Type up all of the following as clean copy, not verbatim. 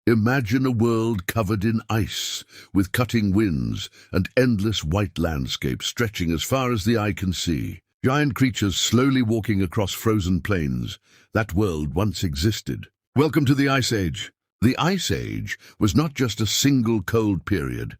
Imagine a world covered in ice, with cutting winds and endless white landscapes stretching as far as the eye can see. Giant creatures slowly walking across frozen plains. That world once existed. Welcome to the Ice Age. The Ice Age was not just a single cold period,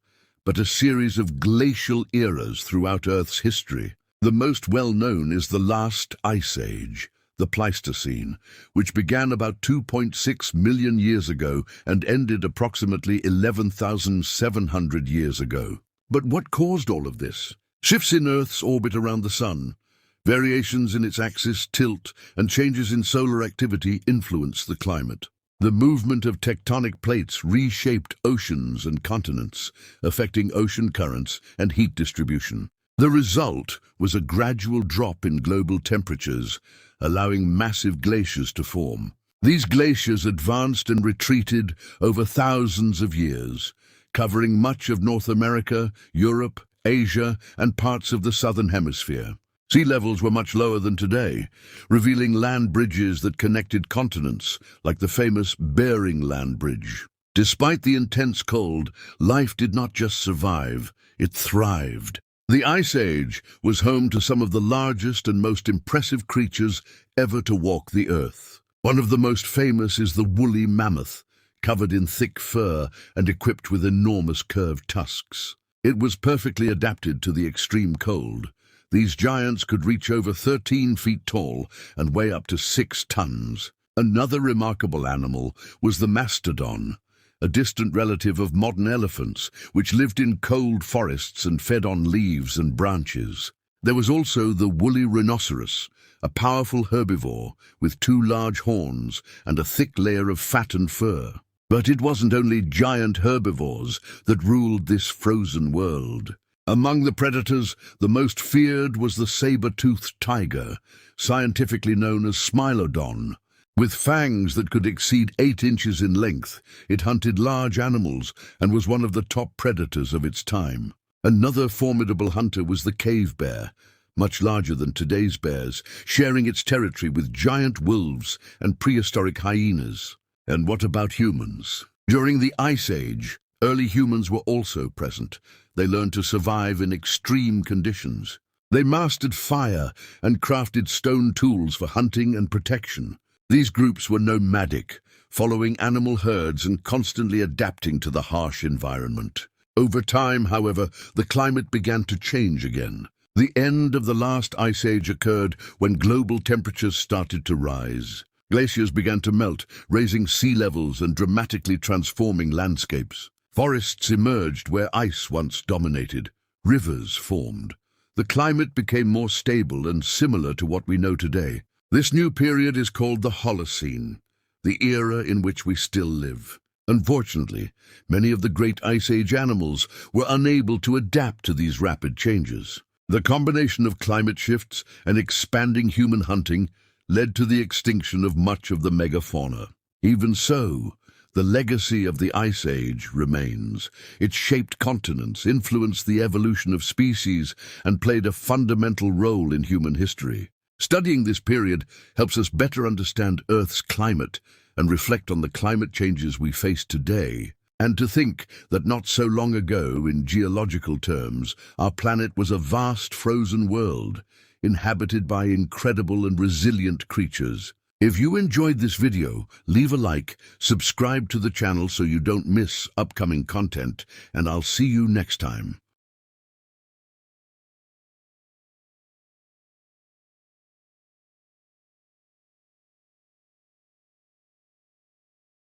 but a series of glacial eras throughout Earth's history. The most well-known is the last Ice Age, the Pleistocene, which began about 2.6 million years ago and ended approximately 11,700 years ago. But what caused all of this? Shifts in Earth's orbit around the Sun, variations in its axis, tilt, and changes in solar activity influenced the climate. The movement of tectonic plates reshaped oceans and continents, affecting ocean currents and heat distribution. The result was a gradual drop in global temperatures, allowing massive glaciers to form. These glaciers advanced and retreated over thousands of years, covering much of North America, Europe, Asia, and parts of the Southern Hemisphere. Sea levels were much lower than today, revealing land bridges that connected continents, like the famous Bering Land Bridge. Despite the intense cold, life did not just survive, it thrived. The Ice Age was home to some of the largest and most impressive creatures ever to walk the Earth. One of the most famous is the woolly mammoth, covered in thick fur and equipped with enormous curved tusks. It was perfectly adapted to the extreme cold. These giants could reach over 13 feet tall and weigh up to 6 tons. Another remarkable animal was the mastodon, a distant relative of modern elephants, which lived in cold forests and fed on leaves and branches. There was also the woolly rhinoceros, a powerful herbivore with 2 large horns and a thick layer of fat and fur. But it wasn't only giant herbivores that ruled this frozen world. Among the predators, the most feared was the saber-toothed tiger, scientifically known as Smilodon. With fangs that could exceed 8 inches in length, it hunted large animals and was one of the top predators of its time. Another formidable hunter was the cave bear, much larger than today's bears, sharing its territory with giant wolves and prehistoric hyenas. And what about humans? During the Ice Age, early humans were also present. They learned to survive in extreme conditions. They mastered fire and crafted stone tools for hunting and protection. These groups were nomadic, following animal herds and constantly adapting to the harsh environment. Over time, however, the climate began to change again. The end of the last Ice Age occurred when global temperatures started to rise. Glaciers began to melt, raising sea levels and dramatically transforming landscapes. Forests emerged where ice once dominated. Rivers formed. The climate became more stable and similar to what we know today. This new period is called the Holocene, the era in which we still live. Unfortunately, many of the great Ice Age animals were unable to adapt to these rapid changes. The combination of climate shifts and expanding human hunting led to the extinction of much of the megafauna. Even so, the legacy of the Ice Age remains. It shaped continents, influenced the evolution of species, and played a fundamental role in human history. Studying this period helps us better understand Earth's climate and reflect on the climate changes we face today. And to think that not so long ago, in geological terms, our planet was a vast frozen world, inhabited by incredible and resilient creatures. If you enjoyed this video, leave a like, subscribe to the channel so you don't miss upcoming content, and I'll see you next time.